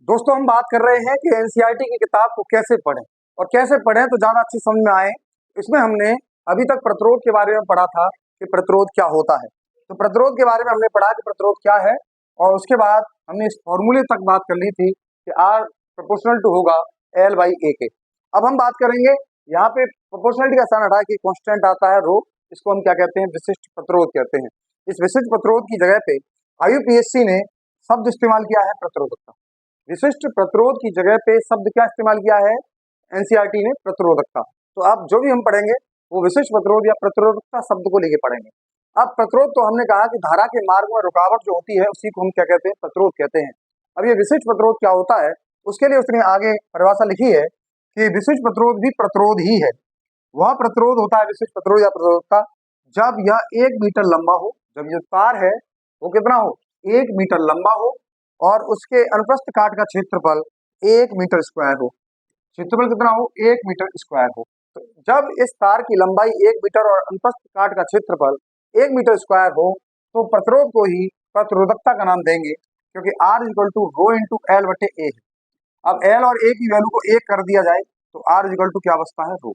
दोस्तों हम बात कर रहे हैं कि एनसीईआरटी की किताब को कैसे पढ़ें और कैसे पढ़ें तो ज़्यादा अच्छी समझ में आए। इसमें हमने अभी तक प्रतिरोध के बारे में पढ़ा था कि प्रतिरोध क्या होता है। तो प्रतिरोध के बारे में हमने पढ़ा कि प्रतिरोध क्या है और उसके बाद हमने इस फॉर्मूले तक बात कर ली थी कि आर प्रोपोर्शनल टू होगा एल बाई ए के। अब हम बात करेंगे यहाँ पे प्रोपोर्शनलिटी का साइन हटा के कांस्टेंट आता है रो, इसको हम क्या कहते हैं, विशिष्ट प्रतिरोध कहते हैं। इस विशिष्ट प्रतिरोध की जगह पे आईयूपीएससी ने शब्द इस्तेमाल किया है प्रतिरोधकता। विशिष्ट प्रतिरोध की जगह पे शब्द क्या इस्तेमाल किया है एनसीईआरटी ने, प्रतिरोधकता। तो अब जो भी हम पढ़ेंगे वो विशिष्ट प्रतिरोध या प्रतिरोधकता शब्द को लेके पढ़ेंगे। अब प्रतिरोध तो हमने कहा कि धारा के मार्ग में रुकावट जो होती है उसी को हम क्या कहते हैं, प्रतिरोध कहते हैं। अब ये विशिष्ट प्रतिरोध क्या होता है उसके लिए उसने आगे परिभाषा लिखी है कि विशिष्ट प्रतिरोध भी प्रतिरोध ही है। वह प्रतिरोध होता है विशिष्ट प्रतिरोध या प्रतिरोधकता जब यह 1 मीटर लंबा हो, जब ये तार है वो कितना हो, 1 मीटर लंबा हो और उसके अनुप्रस्थ काट का क्षेत्रफल 1 मीटर स्क्वायर हो। क्षेत्रफल कितना हो, 1 मीटर स्क्वायर हो। तो जब इस तार की लंबाई 1 मीटर और अनुप्रस्थ काट का क्षेत्रफल 1 मीटर स्क्वायर हो तो प्रतिरोध को ही प्रतिरोधकता का नाम देंगे, क्योंकि R equal to rho into L बटे ए है। अब एल और ए की वैल्यू को 1 कर दिया जाए तो आर इक्वल टू क्या बचता है, रो।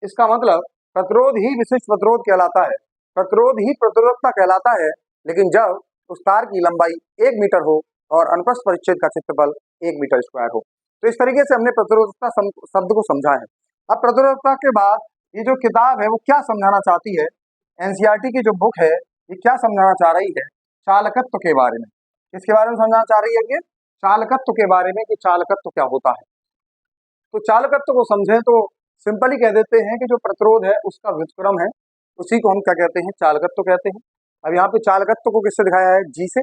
इसका मतलब प्रतिरोध ही विशिष्ट प्रतिरोध कहलाता है, प्रतिरोध ही प्रतिरोधकता कहलाता है, लेकिन जब उस तार की लंबाई 1 मीटर हो और अनुप्रस्थ परिच्छेद का क्षेत्रफल 1 मीटर स्क्वायर हो। तो इस तरीके से हमने प्रतिरोधकता शब्द को समझा है। अब प्रतिरोधकता के बाद ये जो किताब है वो क्या समझाना चाहती है, एनसीईआरटी की जो बुक है ये क्या समझाना चाह रही है, चालकत्व के बारे में। किसके बारे में समझाना चाह रही है, ये चालकत्व के बारे में कि चालकत्व क्या होता है। तो चालकत्व को समझें तो सिंपली कह देते हैं कि जो प्रतिरोध है उसका व्युत्क्रम है, उसी को हम क्या कहते हैं, चालकत्व कहते हैं। अब यहाँ पे चालकत्व को किससे दिखाया है, जी से।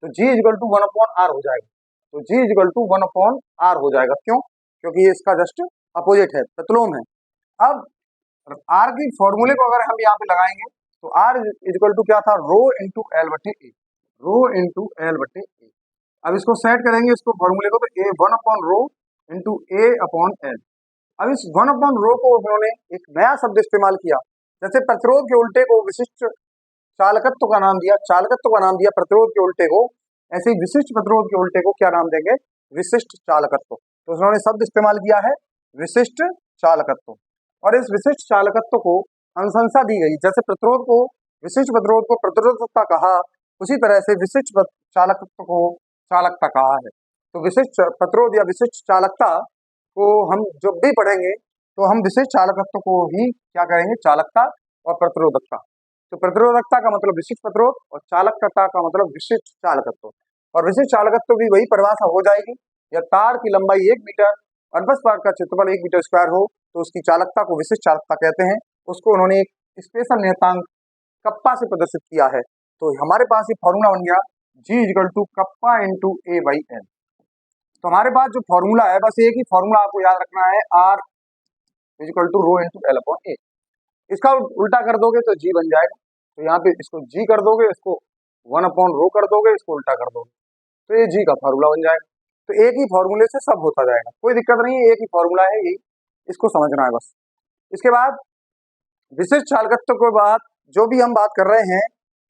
तो जी इक्वल टू 1/r हो जाएगा। तो जी इक्वल टू 1/r हो जाएगा, क्यों, क्योंकि ये इसका जस्ट अपोजिट है, प्रतिलोम है। अब आर की फॉर्मूले को अगर हम यहाँ पे लगाएंगे तो आर इक्वल टू क्या था, रो इंटू एल बटे ए, रो इंटू एल बटे ए। अब इसको सेट करेंगे इसको फॉर्मूले को, तो ए 1/रो इंटू ए अपॉन एल। अब इस 1/रो को उन्होंने एक नया शब्द इस्तेमाल किया, जैसे प्रतिरोध के उल्टे को विशिष्ट चालकत्व का नाम दिया, चालकत्व का नाम दिया प्रतिरोध के उल्टे को, ऐसे ही विशिष्ट प्रतिरोध के उल्टे को क्या नाम देंगे, विशिष्ट चालकत्व। तो उन्होंने शब्द इस्तेमाल किया है विशिष्ट चालकत्व। और इस विशिष्ट चालकत्व को अनुशंसा दी गई, जैसे प्रतिरोध को, विशिष्ट प्रतिरोध को प्रतिरोधकता कहा, उसी तरह से विशिष्ट चालकत्व को चालकता कहा है। तो विशिष्ट प्रतिरोध या विशिष्ट चालकता को हम जब भी पढ़ेंगे तो हम विशिष्ट चालकत्व को ही क्या करेंगे, चालकता और प्रतिरोधकता। तो प्रतिरोधकता का मतलब विशिष्ट प्रतिरोध और चालकता का मतलब विशिष्ट चालकत्व। और विशिष्ट चालकत्व भी वही परिभाषा हो जाएगी, या तार की लंबाई 1 मीटर, अनुप्रस्थ काट का क्षेत्रफल 1 मीटर स्क्वायर हो तो उसकी चालकता को विशिष्ट चालकता कहते हैं। उसको उन्होंने एक स्पेशल नियतांक कप्पा से प्रदर्शित किया है। तो हमारे पास ये फॉर्मूला बन गया G equal to kappa into A by L. तो हमारे पास जो फॉर्मूला है, बस एक ही फॉर्मूला आपको याद रखना है, R equal to rho into L upon A. इसका उल्टा कर दोगे तो जी बन जाएगा। तो यहाँ पे इसको जी कर दोगे, इसको 1/रो कर दोगे, इसको उल्टा कर दोगे, तो ये जी का फॉर्मूला बन जाएगा। तो एक ही फॉर्मूले से सब होता जाएगा, कोई दिक्कत नहीं है, एक ही फॉर्मूला है, यही इसको समझना है बस। इसके बाद विशिष्ट चालकत्व के बाद जो भी हम बात कर रहे हैं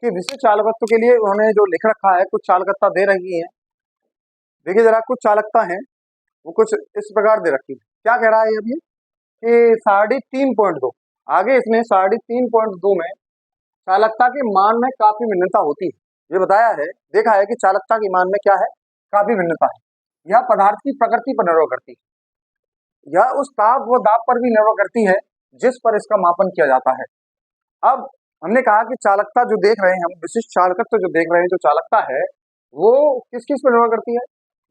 कि विशिष्ट चालकत्व के लिए उन्होंने जो लिख रखा है, कुछ चालकत्ता दे रही है। देखिए जरा, कुछ चालकता है वो कुछ इस प्रकार दे रखी है। क्या कह रहा है अभी कि 3.5 आगे इसमें 3.5 में चालकता के मान में काफी भिन्नता होती है, ये बताया है, देखा है कि चालकता के मान में क्या है, काफी भिन्नता है। यह पदार्थ की प्रकृति पर निर्भर करती है, यह उस ताप व दाब पर भी निर्भर करती है जिस पर इसका मापन किया जाता है। अब हमने कहा कि चालकता जो देख रहे हैं हम, विशिष्ट चालकत्व जो देख रहे हैं, जो चालकता है वो किस किस पर निर्भर करती है,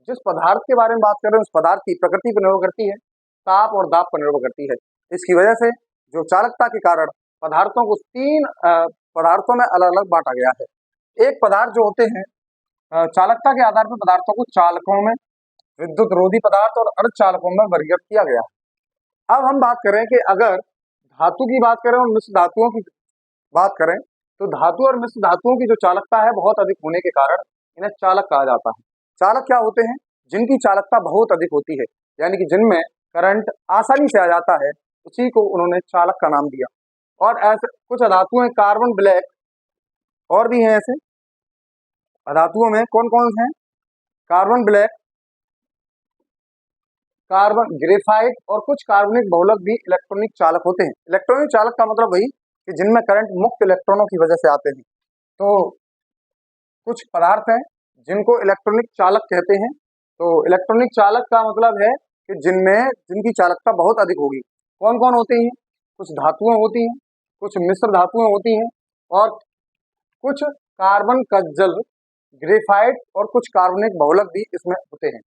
जिस पदार्थ के बारे में बात कर रहे हैं उस पदार्थ की प्रकृति पर निर्भर करती है, ताप और दाब पर निर्भर करती है। इसकी वजह से जो चालकता के कारण पदार्थों को 3 पदार्थों में अलग अलग बांटा गया है। एक पदार्थ जो होते हैं, चालकता के आधार पर पदार्थों को चालकों में, विद्युत रोधी पदार्थ और अर्धचालकों में वर्गीकृत किया गया है। अब हम बात करें कि अगर धातु की बात करें और मिश्र धातुओं की बात करें तो धातु और मिश्र धातुओं की जो चालकता है बहुत अधिक होने के कारण इन्हें चालक कहा जाता है। चालक क्या होते हैं, जिनकी चालकता बहुत अधिक होती है, यानी कि जिनमें करंट आसानी से आ जाता है, उसी को उन्होंने चालक का नाम दिया। और ऐसे कुछ अधातु हैं, कार्बन ब्लैक, और भी हैं ऐसे अधातुओं में, कौन कौन हैं, कार्बन ब्लैक, कार्बन ग्रेफाइट और कुछ कार्बनिक बहुलक भी इलेक्ट्रॉनिक चालक होते हैं। इलेक्ट्रॉनिक चालक का मतलब वही कि जिनमें करंट मुक्त इलेक्ट्रॉनों की वजह से आते हैं। तो कुछ पदार्थ हैं जिनको इलेक्ट्रॉनिक चालक कहते हैं। तो इलेक्ट्रॉनिक चालक का मतलब है कि जिनकी चालकता बहुत अधिक होगी। कौन कौन होते हैं? कुछ धातुएं होती हैं, कुछ मिश्र धातुएं होती हैं और कुछ कार्बन कज्जल, ग्रेफाइट और कुछ कार्बनिक बहुलक भी इसमें होते हैं।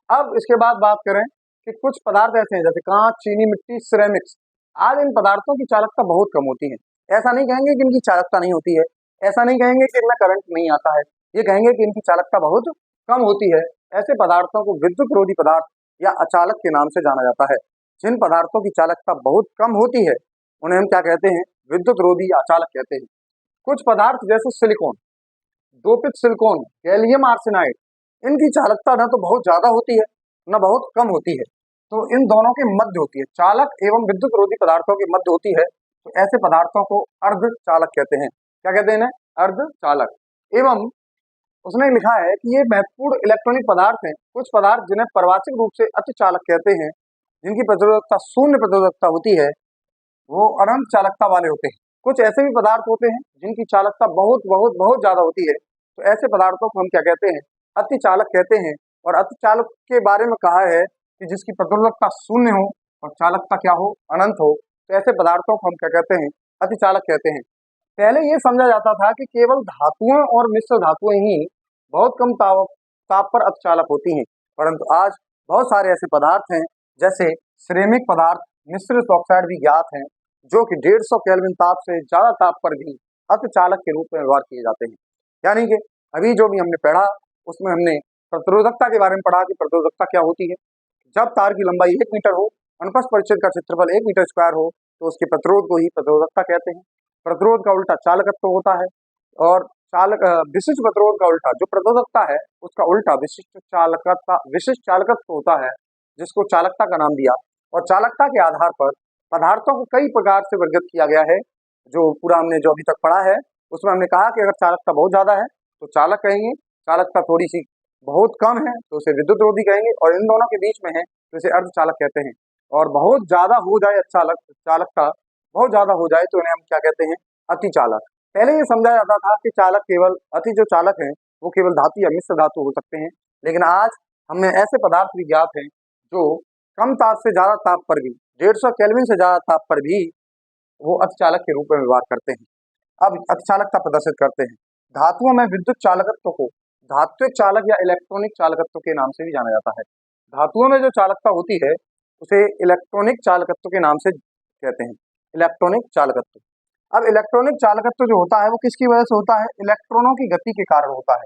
अब इसके बाद बात करें कि कुछ पदार्थ ऐसे हैं जैसे कांच, चीनी मिट्टी, सिरेमिक्स, आज इन पदार्थों की चालकता बहुत कम होती है। ऐसा नहीं कहेंगे कि इनकी चालकता नहीं होती है, ऐसा नहीं कहेंगे कि इनमें करंट नहीं आता है, ये कहेंगे कि इनकी चालकता बहुत कम होती है। ऐसे पदार्थों को विद्युत रोधी पदार्थ या अचालक के नाम से जाना जाता है। जिन पदार्थों की चालकता बहुत कम होती है उन्हें हम क्या कहते हैं? विद्युत रोधी या अचालक कहते हैं। कुछ पदार्थ जैसे सिलिकॉन, दोपित सिलिकॉन, गैलियम आर्सेनाइड, इनकी चालकता न तो बहुत ज्यादा होती है न बहुत कम होती है, तो इन दोनों के मध्य होती है, चालक एवं विद्युत रोधी पदार्थों के मध्य होती है। तो ऐसे पदार्थों को अर्धचालक कहते हैं। क्या कहते हैं इन्हें? अर्धचालक। एवं उसने लिखा है कि ये महत्वपूर्ण इलेक्ट्रॉनिक पदार्थ हैं। कुछ पदार्थ जिन्हें परवाचिक रूप से अतिचालक कहते हैं, जिनकी प्रतिरोधकता शून्य प्रतिरोधकता होती है, वो अनंत चालकता वाले होते हैं। कुछ ऐसे भी पदार्थ होते हैं जिनकी चालकता बहुत बहुत बहुत ज्यादा होती है, तो ऐसे पदार्थों को हम क्या कहते हैं? अतिचालक कहते हैं। और अतिचालक के बारे में कहा है कि जिसकी प्रतिरोधकता शून्य हो और चालकता क्या हो? अनंत हो, तो ऐसे पदार्थों को हम क्या कहते हैं? अतिचालक कहते हैं। पहले ये समझा जाता था कि केवल धातुएं और मिश्र धातुएं ही बहुत कम ताप पर अतिचालक होती हैं, परंतु आज बहुत सारे ऐसे पदार्थ हैं जैसे सिरेमिक पदार्थ, मिश्र ऑक्साइड भी ज्ञात हैं, जो कि 150 केल्विन ताप से ज्यादा ताप पर भी अतिचालक के रूप में व्यवहार किए जाते हैं। यानी कि अभी जो भी हमने पढ़ा उसमें हमने प्रतिरोधकता के बारे में पढ़ा कि प्रतिरोधकता क्या होती है। जब तार की लंबाई 1 मीटर हो, अनुप्रस्थ परिच्छेद का क्षेत्रफल 1 मीटर स्क्वायर हो, तो उसके प्रतिरोध को ही प्रतिरोधकता कहते हैं। प्रतिरोध का उल्टा चालकत्व होता है और विशिष्ट प्रतिरोध का उल्टा जो प्रतिरोधकता है उसका उल्टा विशिष्ट चालकत्व होता है, जिसको चालकता का नाम दिया। और चालकता के आधार पर पदार्थों को कई प्रकार से वर्गीकृत किया गया है। जो पूरा हमने जो अभी तक पढ़ा है उसमें हमने कहा कि अगर चालकता बहुत ज्यादा है तो चालक कहेंगे, चालकता थोड़ी सी बहुत कम है तो उसे विद्युत रोधी कहेंगे, और इन दोनों के बीच में है तो इसे अर्धचालक कहते हैं। और बहुत ज्यादा हो जाए चालकता बहुत ज्यादा हो जाए तो इन्हें हम क्या कहते हैं? अतिचालक। पहले ये समझा जाता था कि चालक केवल जो चालक हैं वो केवल धातु या मिश्र धातु हो सकते हैं, लेकिन आज हमें ऐसे पदार्थ भी ज्ञात हैं जो कम ताप से ज्यादा ताप पर भी, 150 केल्विन से ज्यादा ताप पर भी वो अतिचालक के रूप में व्यवहार करते हैं। अब अतिचालकता प्रदर्शित करते हैं। धातुओं में विद्युत चालकत्व को धात्विक चालक या इलेक्ट्रॉनिक चालकत्व के नाम से भी जाना जाता है। धातुओं में जो चालकता होती है उसे इलेक्ट्रॉनिक चालकत्व के नाम से कहते हैं, इलेक्ट्रॉनिक चालकत्व। अब इलेक्ट्रॉनिक चालकत्व जो होता है वो किसकी वजह से होता है? इलेक्ट्रॉनों की गति के कारण होता है।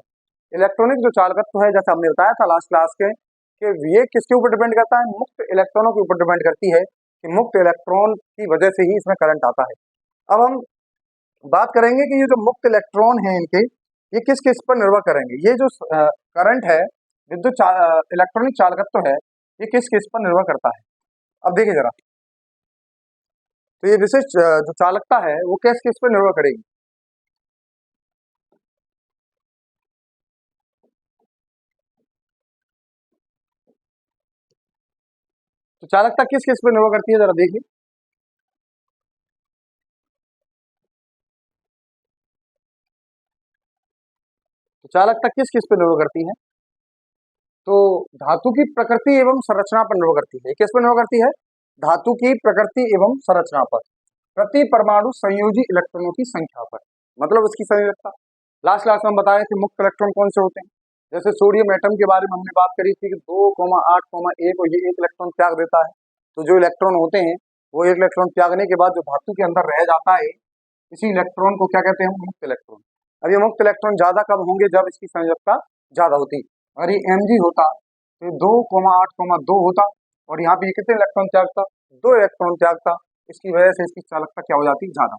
इलेक्ट्रॉनिक जो चालकत्व है, जैसा हमने बताया था लास्ट क्लास के, कि ये किसके ऊपर डिपेंड करता है? मुक्त इलेक्ट्रॉनों के ऊपर डिपेंड करती है कि मुक्त इलेक्ट्रॉन की वजह से ही इसमें करंट आता है। अब हम बात करेंगे कि ये जो मुक्त इलेक्ट्रॉन है इनके, ये किस किस पर निर्भर करेंगे। ये जो करंट है, इलेक्ट्रॉनिक चालकत्व है, ये किस किस पर निर्भर करता है? अब देखिए जरा, तो ये विशिष्ट जो चालकता है वो किस किस पर निर्भर करेगी? तो चालकता किस किस पर निर्भर करती है, जरा देखिए। तो चालकता किस किस पर निर्भर करती है? तो धातु की प्रकृति एवं संरचना पर निर्भर करती है। किस पर निर्भर करती है? धातु की प्रकृति एवं संरचना पर, प्रति परमाणु संयोजी इलेक्ट्रॉनों की संख्या पर, मतलब उसकी संयोजकता। लास्ट क्लास में हम बताए थे मुक्त इलेक्ट्रॉन कौन से होते हैं। जैसे सोडियम एटम के बारे में हमने बात करी थी कि 2,8,1 और ये 1 इलेक्ट्रॉन त्याग देता है। तो जो इलेक्ट्रॉन होते हैं वो 1 इलेक्ट्रॉन त्यागने के बाद जो धातु के अंदर रह जाता है, इसी इलेक्ट्रॉन को क्या कहते हैं? मुक्त इलेक्ट्रॉन। अब ये मुक्त इलेक्ट्रॉन ज्यादा कब होंगे? जब इसकी संयोजकता ज्यादा होती। अगर ये Mg होता तो 2,8,2 होता, और यहाँ पे कितने इलेक्ट्रॉन त्यागता? 2 इलेक्ट्रॉन त्यागता। इसकी वजह से इसकी चालकता क्या हो जाती? ज्यादा।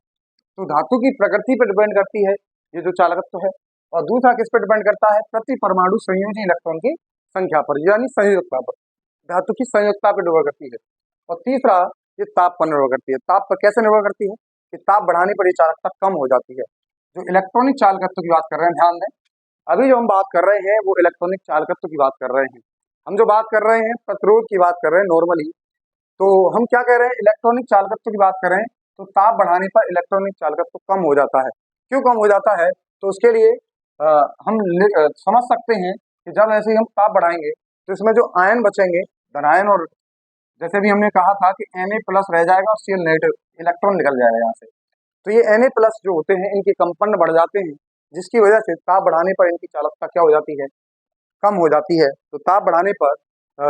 तो धातु की प्रकृति पर डिपेंड करती है ये जो चालकत्व है, और दूसरा किस पर डिपेंड करता है? प्रति परमाणु संयोजी इलेक्ट्रॉन की संख्या पर, यानी संयोजकता पर, धातु की संयोजकता पर निर्भर करती है। और तीसरा ये ताप पर निर्भर करती है। ताप पर कैसे निर्भर करती है? कि ताप बढ़ाने पर ये चालकता कम हो जाती है। जो इलेक्ट्रॉनिक चालकत्व की बात कर रहे हैं, ध्यान दें, अभी जो हम बात कर रहे हैं वो इलेक्ट्रॉनिक चालकत्व की बात कर रहे हैं। हम जो बात कर रहे हैं प्रतिरोध की बात कर रहे हैं नॉर्मली, तो हम क्या कह रहे हैं, इलेक्ट्रॉनिक चालकत्व की बात कर रहे हैं। तो ताप बढ़ाने पर इलेक्ट्रॉनिक चालकत्व कम हो जाता है। क्यों कम हो जाता है? तो उसके लिए समझ सकते हैं कि जब ऐसे ही हम ताप बढ़ाएंगे तो इसमें जो आयन बचेंगे, धन आयन, और जैसे भी हमने कहा था कि Na+ रह जाएगा और Cl नेगेटिव इलेक्ट्रॉन निकल जाएगा यहाँ से। तो ये Na+ जो होते हैं इनके कंपन बढ़ जाते हैं, जिसकी वजह से ताप बढ़ाने पर इनकी चालकता क्या हो जाती है, कम हो जाती है। तो ताप बढ़ाने पर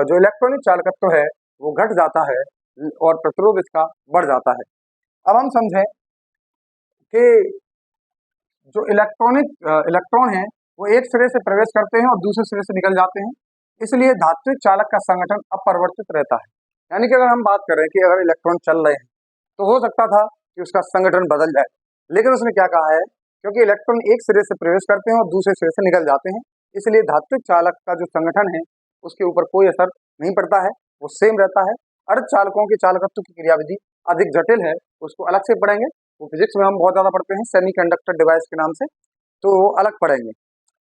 जो इलेक्ट्रॉनिक चालकत्व है वो घट जाता है और प्रतिरोध इसका बढ़ जाता है। अब हम समझें कि जो इलेक्ट्रॉन है वो एक सिरे से प्रवेश करते हैं और दूसरे सिरे से निकल जाते हैं, इसलिए धात्विक चालक का संगठन अपरिवर्तित रहता है। यानी कि अगर हम बात करें कि अगर इलेक्ट्रॉन चल रहे हैं तो हो सकता था कि उसका संगठन बदल जाए, लेकिन उसने क्या कहा है, क्योंकि इलेक्ट्रॉन एक सिरे से प्रवेश करते हैं और दूसरे सिरे से निकल जाते हैं, इसलिए धात्विक चालक का जो संगठन है उसके ऊपर कोई असर नहीं पड़ता है, वो सेम रहता है। अर्धचालकों के चालकत्व की क्रियाविधि अधिक जटिल है, उसको अलग से पढ़ेंगे, वो फिजिक्स में हम बहुत ज्यादा पढ़ते हैं सेमीकंडक्टर डिवाइस के नाम से, तो वो अलग पढ़ेंगे।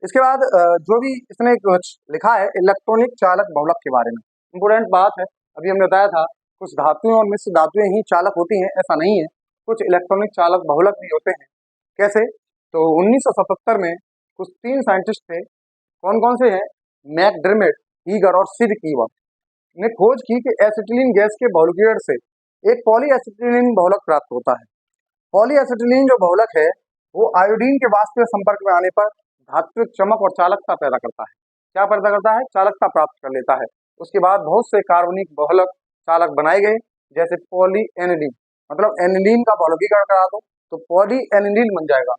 इसके बाद जो भी इसने कुछ लिखा है इलेक्ट्रॉनिक चालक बहुलक के बारे में, इंपोर्टेंट बात है। अभी हमने बताया था कुछ धातुएं और मिश्र धातुएं ही चालक होती हैं, ऐसा नहीं है, कुछ इलेक्ट्रॉनिक चालक बहुलक भी होते हैं। कैसे? तो 1977 में कुछ 3 साइंटिस्ट थे, कौन कौन से हैं, मैकडर्मिट, ईगर और सिड कीवर्थ ने खोज की कि एसिटिलीन गैस के बहुलकीकरण से एक पॉलीएसिटिलीन बहुलक प्राप्त होता है। पॉलीएसिटिलीन जो बहुलक है वो आयोडीन के वाष्प संपर्क में आने पर धात्विक चमक और चालकता पैदा करता है। क्या पैदा करता है? चालकता प्राप्त कर लेता है। उसके बाद बहुत से कार्बनिक बहुलक चालक बनाए गए, जैसे पॉली एनिलीन, मतलब एनिलीन का बहुलकीकरण करा दो तो पॉली एनिलीन बन जाएगा।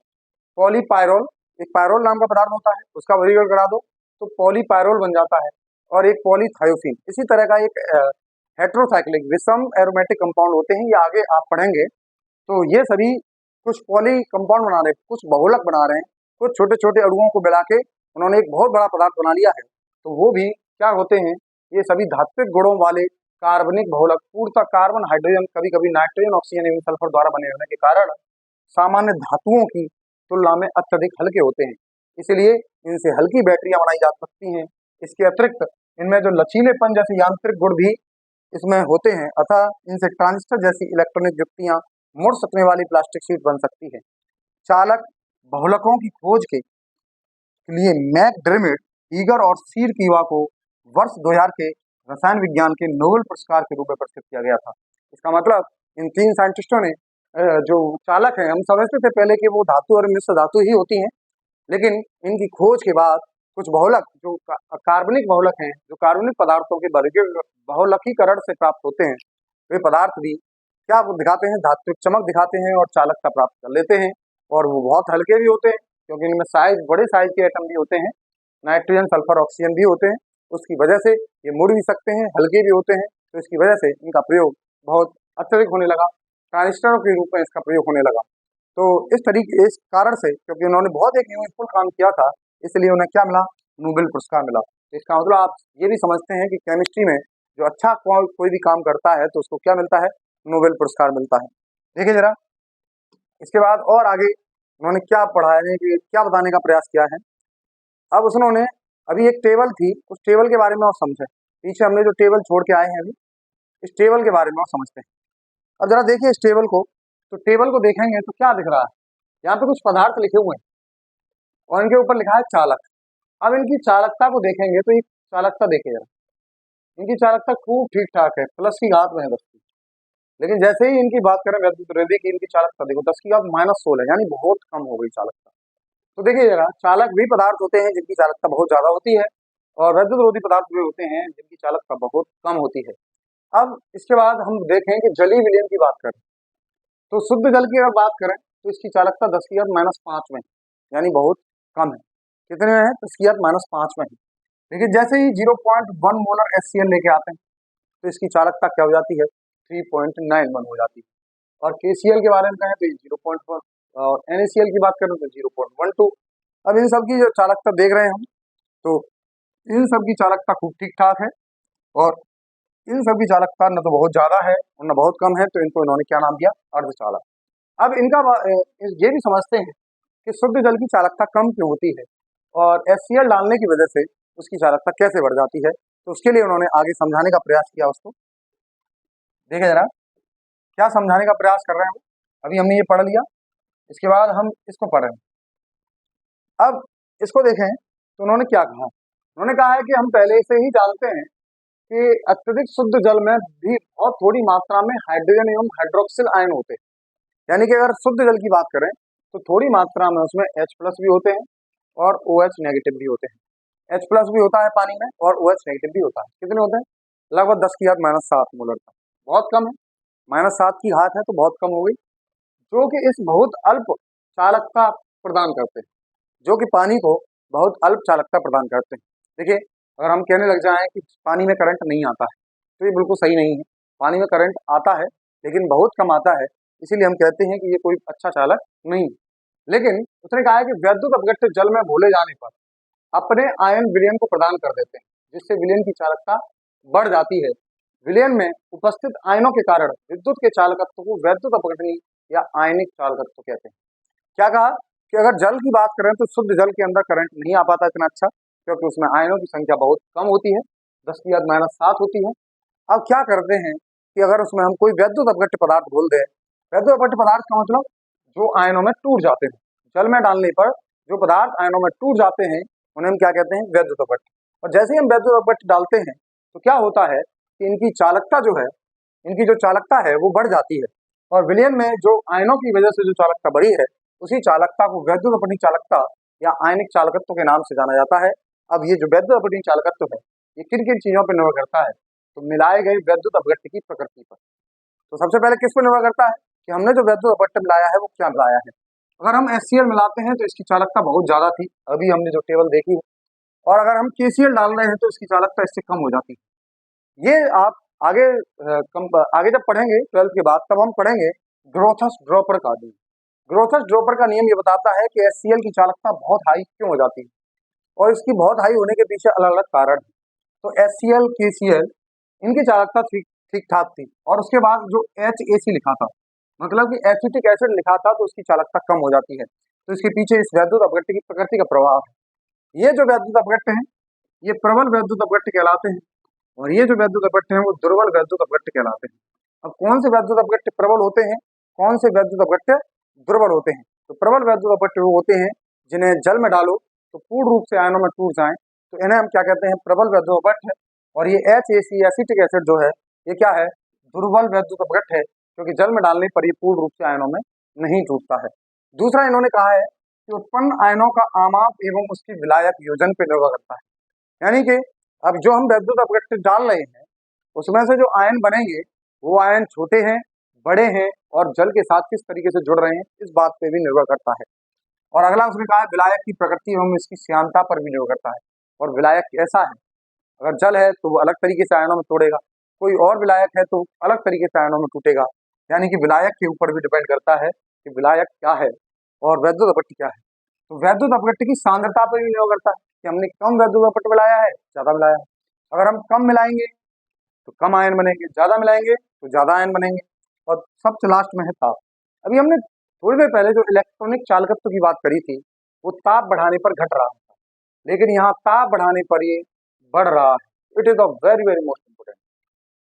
पॉलीपायरोल, एक पायरोल नाम का पदार्थ होता है, उसका वर्गीकरण करा दो तो पॉलीपायरोल बन जाता है। और एक पॉलीथायोफिन, इसी तरह का एक हेट्रोसाइक्लिक विषम एरोमेटिक कंपाउंड होते हैं, ये आगे आप पढ़ेंगे। तो ये सभी कुछ पॉली कंपाउंड बना रहे हैं, कुछ बहुलक बना रहे हैं, कुछ छोटे छोटे अणुओं को मिला के उन्होंने एक बहुत बड़ा पदार्थ बना लिया है। तो वो भी क्या होते हैं, ये सभी धात्विक गुणों वाले कार्बनिक बहुलक, पूर्णतः कार्बन, हाइड्रोजन, कभी कभी नाइट्रोजन, ऑक्सीजन एवं सल्फर द्वारा बने होने के कारण सामान्य धातुओं की तुलना में अत्यधिक हल्के होते हैं, इसलिए इनसे हल्की बैटरियां बनाई जा सकती हैं। इसके अतिरिक्त इनमें जो लचीलेपन जैसे यांत्रिक गुण भी इसमें होते हैं, अतः इनसे ट्रांजिस्टर जैसी इलेक्ट्रॉनिक युक्तियां मुड़ सकने वाली प्लास्टिक शीट बन सकती है। चालक बहुलकों की खोज के लिए मैकडर्मिट, ईगर और सीड कीवा को वर्ष 2000 के रसायन विज्ञान के नोबेल पुरस्कार के रूप में पुरस्कृत किया गया था। इसका मतलब इन 3 साइंटिस्टों ने जो चालक हैं, हम समझते थे पहले कि वो धातु और मिश्र धातु ही होती हैं, लेकिन इनकी खोज के बाद कुछ बहुलक जो कार्बनिक बहुलक हैं, जो कार्बनिक पदार्थों के बहुलकीकरण से प्राप्त होते हैं, वे पदार्थ भी क्या दिखाते हैं, धात्विक चमक दिखाते हैं और चालकता प्राप्त कर लेते हैं। और वो बहुत हल्के भी होते हैं, क्योंकि इनमें साइज, बड़े साइज के एटम भी होते हैं, नाइट्रोजन, सल्फर, ऑक्सीजन भी होते हैं, उसकी वजह से ये मुड़ भी सकते हैं, हल्के भी होते हैं, तो इसकी वजह से इनका प्रयोग बहुत अत्यधिक होने लगा, ट्रांजिस्टरों के रूप में इसका प्रयोग होने लगा। तो इस कारण से, क्योंकि उन्होंने बहुत एक यूजफुल काम किया था, इसलिए उन्हें क्या मिला, नोबेल पुरस्कार मिला। तो इसका मतलब आप ये भी समझते हैं कि केमिस्ट्री में जो अच्छा कोई भी काम करता है तो उसको क्या मिलता है, नोबेल पुरस्कार मिलता है। देखिए जरा इसके बाद और आगे उन्होंने क्या पढ़ाया है, कि क्या बताने का प्रयास किया है। अब उन्होंने अभी एक टेबल थी, उस टेबल के बारे में और समझे, पीछे हमने जो टेबल छोड़ के आए हैं अभी, इस टेबल के बारे में और समझते हैं। अब जरा देखिए इस टेबल को, तो टेबल को देखेंगे तो क्या दिख रहा है, यहाँ पे कुछ पदार्थ लिखे हुए हैं और इनके ऊपर लिखा है चालक। अब इनकी चालकता को देखेंगे तो ये चालकता देखिए जरा, इनकी चालकता खूब ठीक ठाक है, प्लस की घात में है 10 की। लेकिन जैसे ही इनकी बात करें वैद्युत रोधी की, इनकी चालकता देखो 10 की घात -16, यानी बहुत कम हो गई चालकता। तो देखिए जरा, चालक भी पदार्थ होते हैं जिनकी चालकता बहुत ज्यादा होती है, और वैद्युत रोधी पदार्थ भी होते हैं जिनकी चालकता बहुत कम होती है। अब इसके बाद हम देखें कि जलीय विलयन की बात करें, तो शुद्ध जल की अगर बात करें तो इसकी चालकता 10 की घात -5 में, यानी बहुत कम है। कितने में है? 10 की घात -5 में है। लेकिन जैसे ही 0.1 मोलर HCl लेके आते हैं तो इसकी चालकता क्या हो जाती है, 3.91 हो जाती है। और KCl के बारे में कहें तो 0.1, और NaCl की बात करें तो 0.12। अब इन सब की जो चालकता देख रहे हैं हम, तो इन सब की चालकता खूब ठीक ठाक है, और इन सब की चालकता न तो बहुत ज्यादा है और न बहुत कम है, तो इनको इन्होंने क्या नाम दिया, अर्धचालक। अब इनका ये भी समझते हैं कि शुद्ध जल की चालकता कम क्यों होती है, और HCl डालने की वजह से उसकी चालकता कैसे बढ़ जाती है, तो उसके लिए उन्होंने आगे समझाने का प्रयास किया उसको। देखिए जरा क्या समझाने का प्रयास कर रहे हैं वो। अभी हमने ये पढ़ लिया, इसके बाद हम इसको पढ़ रहे हैं। अब इसको देखें तो उन्होंने क्या कहा। उन्होंने कहा है कि हम पहले से ही जानते हैं कि अत्यधिक शुद्ध जल में भी बहुत थोड़ी मात्रा में हाइड्रोजन एवं हाइड्रोक्सिल आयन होते हैं। यानी कि अगर शुद्ध जल की बात करें तो थोड़ी मात्रा में उसमें H+ भी होते हैं और OH नेगेटिव भी होते हैं। H+ भी होता है पानी में और OH नेगेटिव भी होता है। कितने होते हैं? लगभग 10 की घात -7 मोलर का, बहुत कम है। -7 की घात है तो बहुत कम हो गई, जो कि इस बहुत अल्प चालकता प्रदान करते हैं, जो कि पानी को बहुत अल्प चालकता प्रदान करते हैं। देखिए अगर हम कहने लग जाएं कि पानी में करंट नहीं आता है तो ये बिल्कुल सही नहीं है। पानी में करंट आता है लेकिन बहुत कम आता है, इसीलिए हम कहते हैं कि ये कोई अच्छा चालक नहीं है। लेकिन उसने कहा है कि वैद्युत अपघट्य जल में घोले जाने पर अपने आयन विलयन को प्रदान कर देते हैं, जिससे विलयन की चालकता बढ़ जाती है। विलयन में उपस्थित आयनों के कारण विद्युत के चालकत्व को वैद्युत अपघटनी या आयनिक चालकत्व कहते हैं। क्या कहा कि अगर जल की बात करें तो शुद्ध जल के अंदर करंट नहीं आ पाता इतना अच्छा, क्योंकि उसमें आयनों की संख्या बहुत कम होती है, 10 की घात -7 होती है। अब क्या करते हैं कि अगर उसमें हम कोई वैद्युत अपघट्य पदार्थ घोल दें, वैद्युत अपघट्य पदार्थ का मतलब जो आयनों में टूट जाते हैं, जल में डालने पर जो पदार्थ आयनों में टूट जाते हैं उन्हें हम क्या कहते हैं? वैद्युत अपघट्य। और जैसे ही हम वैद्युत अपघट्य डालते हैं तो क्या होता है कि इनकी चालकता जो है, इनकी जो चालकता है वो बढ़ जाती है, और विलयन में जो आयनों की वजह से जो चालकता बढ़ी है उसी चालकता को वैद्युत अपघटनी चालकता या आयनिक चालकत्व के नाम से जाना जाता है। अब ये जो वैद्युत अपघटनी चालकत्व है ये किन किन चीजों पर निर्भर करता है? तो मिलाए गए वैद्युत अपघट्य की प्रकृति पर। तो सबसे पहले किस पर निर्भर करता है कि हमने जो वैद्युत अपघट्य मिलाया है वो क्या मिलाया है। अगर हम HCl मिलाते हैं तो इसकी चालकता बहुत ज्यादा थी, अभी हमने जो टेबल देखी है, और अगर हम KCl डाल रहे हैं तो इसकी चालकता इससे कम हो जाती है। ये आप आगे आगे जब पढ़ेंगे 12th के बाद, तब हम पढ़ेंगे ग्रोथस ड्रॉपर का नियम। ग्रोथस ड्रॉपर का नियम ये बताता है कि HCl की चालकता बहुत हाई क्यों हो जाती है, और इसकी बहुत हाई होने के पीछे अलग अलग कारण है। तो HCl KCl इनकी चालकता ठीक ठाक थी, और उसके बाद जो HAC लिखा था, मतलब कि एसिटिक एसिड लिखा था, तो उसकी चालकता कम हो जाती है। तो इसके पीछे इस वैद्युत अपघट्य की प्रकृति का प्रभाव है। ये जो वैद्युत अपघट्य हैं ये प्रबल वैद्युत अपघट्य कहलाते हैं, और ये जो वैद्युत अपघट्य हैं वो दुर्बल वैद्युत अपघट्य कहलाते हैं। अब कौन से वैद्युत अपघट्य प्रबल होते हैं, कौन से वैद्युत अपघट्य दुर्बल होते हैं? तो प्रबल वैद्युत अपघट्य वो होते हैं जिन्हें जल में डालो तो पूर्ण रूप से आयनों में टूट जाएं, तो इन्हें हम क्या कहते हैं? प्रबल वैद्युत अपघट्य। और ये HAC एसिटिक एसिड जो है ये क्या है? दुर्बल वैद्युत अपघट्य है, क्योंकि जल में डालने पर ये पूर्ण रूप से आयनों में नहीं टूटता है। दूसरा इन्होंने कहा है कि उत्पन्न आयनों का आमाप एवं उसकी विलायक योजन पर निर्भर करता है। यानी कि अब जो हम वैद्युत अपघट्य डाल रहे हैं उसमें से जो आयन बनेंगे वो आयन छोटे हैं, बड़े हैं, और जल के साथ किस तरीके से जुड़ रहे हैं इस बात पे भी निर्भर करता है। और अगला उसने कहा है विलायक की प्रकृति एवं इसकी श्यानता पर भी निर्भर करता है। और विलायक कैसा है? अगर जल है तो वो अलग तरीके से आयनों में तोड़ेगा, कोई और विलायक है तो अलग तरीके से आयनों में टूटेगा। यानी कि विलायक के ऊपर भी डिपेंड करता है कि विलायक क्या है और वैद्युत अपघट्य क्या है। तो वैद्युत अपघट्य की सांद्रता पर भी निर्भर करता है कि हमने कम वैद्युत अपघट्य मिलाया है, ज्यादा मिलाया है। अगर हम कम मिलाएंगे तो कम आयन बनेंगे, ज्यादा मिलाएंगे तो ज्यादा आयन बनेंगे। और सबसे लास्ट में है ताप। अभी हमने थोड़ी देर पहले जो इलेक्ट्रॉनिक चालकत्व की बात करी थी वो ताप बढ़ाने पर घट रहा था, लेकिन यहाँ ताप बढ़ाने पर ये बढ़ रहा है। It is a very very most important.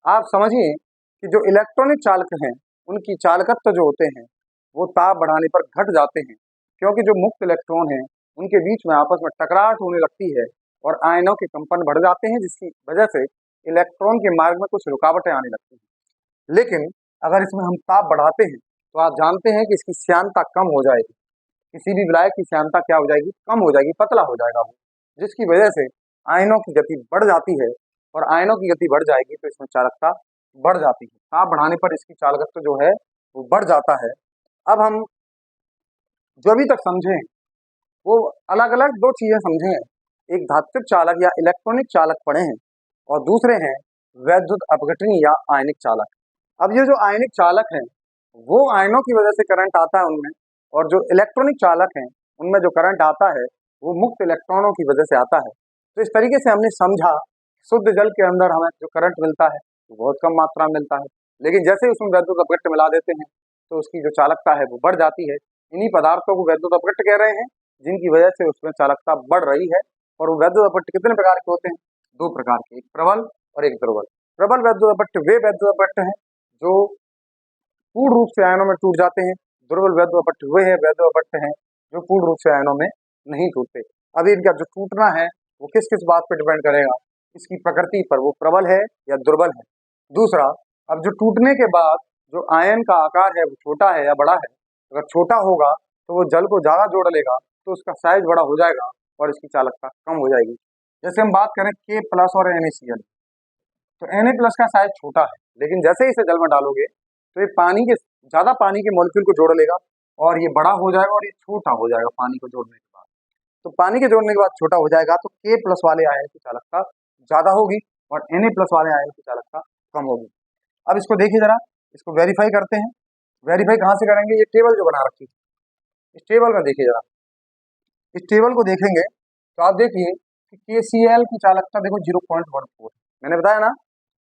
आप समझिए कि जो इलेक्ट्रॉनिक चालक हैं उनकी चालकत्व जो होते हैं वो ताप बढ़ाने पर घट जाते हैं, क्योंकि जो मुक्त इलेक्ट्रॉन हैं उनके बीच में आपस में टकराहट होने लगती है और आयनों के कंपन बढ़ जाते हैं, जिसकी वजह से इलेक्ट्रॉन के मार्ग में कुछ रुकावटें आने लगती हैं। लेकिन अगर इसमें हम ताप बढ़ाते हैं तो आप जानते हैं कि इसकी श्यानता कम हो जाएगी, किसी भी विलायक की श्यानता क्या हो जाएगी? कम हो जाएगी, पतला हो जाएगा वो, जिसकी वजह से आयनों की गति बढ़ जाती है, और आयनों की गति बढ़ जाएगी तो इसमें चालकता बढ़ जाती है। ताप बढ़ाने पर इसकी चालकत्व जो है वो बढ़ जाता है। अब हम जो अभी तक समझे वो अलग अलग दो चीजें समझे हैं, एक धात्विक चालक या इलेक्ट्रॉनिक चालक पढ़े हैं, और दूसरे हैं वैद्युत अपघटनी या आयनिक चालक। अब ये जो आयनिक चालक हैं वो आयनों की वजह से करंट आता है उनमें, और जो इलेक्ट्रॉनिक चालक हैं उनमें जो करंट आता है वो मुक्त इलेक्ट्रॉनों की वजह से आता है। तो इस तरीके से हमने समझा शुद्ध जल के अंदर हमें जो करंट मिलता है वो बहुत कम मात्रा में मिलता है, लेकिन जैसे ही उसमें वैद्युत अपघट्य मिला देते हैं तो उसकी जो चालकता है वो बढ़ जाती है। इन्हीं पदार्थों को वैद्युत अपघट्य कह रहे हैं जिनकी वजह से उसमें चालकता बढ़ रही है। और वो वैद्युत अपघट्य कितने प्रकार के होते हैं? दो प्रकार के, एक प्रबल और एक दुर्बल। प्रबल वैद्युत अपट्ट वे वैद्युत अपट्ट हैं जो पूर्ण रूप से आयनों में टूट जाते हैं। दुर्बल वैद्युत अपट्ट वे है वैद्युत अपट्ट हैं जो पूर्ण रूप से आयनों में नहीं टूटते। अभी इनका जो टूटना है वो किस किस बात पर डिपेंड करेगा, इसकी प्रकृति पर, वो प्रबल है या दुर्बल है। दूसरा, अब जो टूटने के बाद जो आयन का आकार है वो छोटा है या बड़ा है। अगर छोटा होगा तो वो जल को ज्यादा जोड़ लेगा तो उसका साइज बड़ा हो जाएगा और इसकी चालकता कम हो जाएगी। जैसे हम बात करें K प्लस और NaCl, तो Na प्लस का साइज छोटा है, लेकिन जैसे ही इसे जल में डालोगे तो ये ज्यादा पानी के मॉलिक्यूल को जोड़ लेगा और ये बड़ा हो जाएगा और ये छोटा हो जाएगा पानी को जोड़ने के बाद। तो पानी के जोड़ने के बाद छोटा हो जाएगा तो K प्लस वाले आयन की चालकता ज्यादा होगी और Na प्लस वाले आयन की चालकता कम होगी। अब इसको देखिए जरा, इसको वेरीफाई करते हैं। वेरीफाई कहाँ से करेंगे, ये टेबल जो बना रखी है, इस टेबल में देखिए जरा, इस टेबल को देखेंगे तो आप देखिए कि KCl की चालकता देखो 0.14 मैंने बताया ना,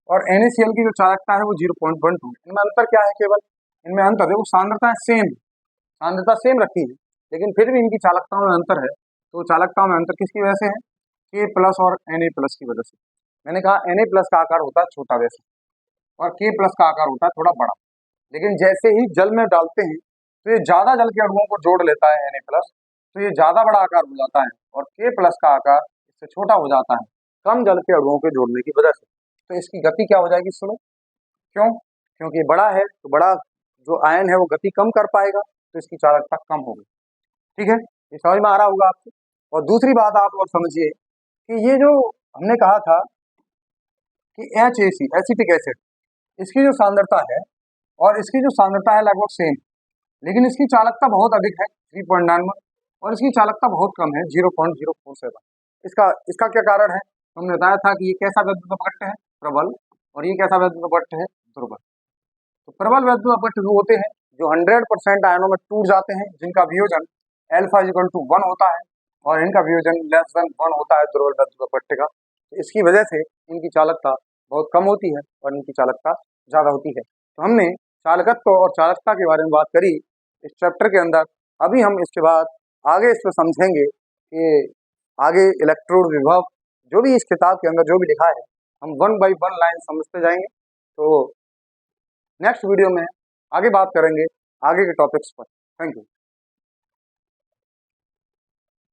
और NaCl की जो चालकता है वो 0.12। इनमें अंतर क्या है, केवल इनमें अंतर देखो, सांद्रता सेम, सांद्रता सेम रखी है लेकिन फिर भी इनकी चालकताओं में अंतर है। तो चालकताओं में अंतर किसकी वजह से है, K प्लस और Na प्लस की वजह से। मैंने कहा Na प्लस का आकार होता है छोटा वैसे और K प्लस का आकार होता है थोड़ा बड़ा, लेकिन जैसे ही जल में डालते हैं तो ये ज्यादा जल के अणुओं को जोड़ लेता है Na प्लस, तो ये ज्यादा बड़ा आकार हो जाता है और K प्लस का आकार इससे छोटा हो जाता है कम जल के अणुओं के जोड़ने की वजह से। तो इसकी गति क्या हो जाएगी, सुनो, क्यों, क्योंकि बड़ा है तो बड़ा जो आयन है वो गति कम कर पाएगा तो इसकी चालकता कम होगी। ठीक है, ये समझ में आ रहा होगा आपको। और दूसरी बात आप और समझिए कि ये जो हमने कहा था कि HAC एसिटिक एसिड, इसकी जो सांद्रता है और इसकी जो सांद्रता है लगभग सेम, लेकिन इसकी चालकता बहुत अधिक है 3.91 और इसकी चालकता बहुत कम है 0.047। इसका इसका क्या कारण है, हमने बताया था कि ये कैसा वैद्युत अपट्ट है, प्रबल, और ये कैसा वैद्युत अपट्ट है, दुर्बल। तो प्रबल वैद्युत अपट्ट वो होते हैं जो 100% आयनों में टूट जाते हैं, जिनका वियोजन अल्फा इक्वल टू 1 होता है और इनका वियोजन लेस देन 1 होता है दुर्बल वैद्युत अपट्ट का। तो इसकी वजह से इनकी चालकता बहुत कम होती है और इनकी चालकता ज्यादा होती है। तो हमने चालकत्व और चालकता के बारे में बात करी इस चैप्टर के अंदर। अभी हम इसके बाद आगे इस पर समझेंगे कि आगे इलेक्ट्रोड विभव, जो भी इस किताब के अंदर जो भी लिखा है, हम 1 बाई 1 लाइन समझते जाएंगे। तो नेक्स्ट वीडियो में आगे बात करेंगे आगे के टॉपिक्स पर। Thank you.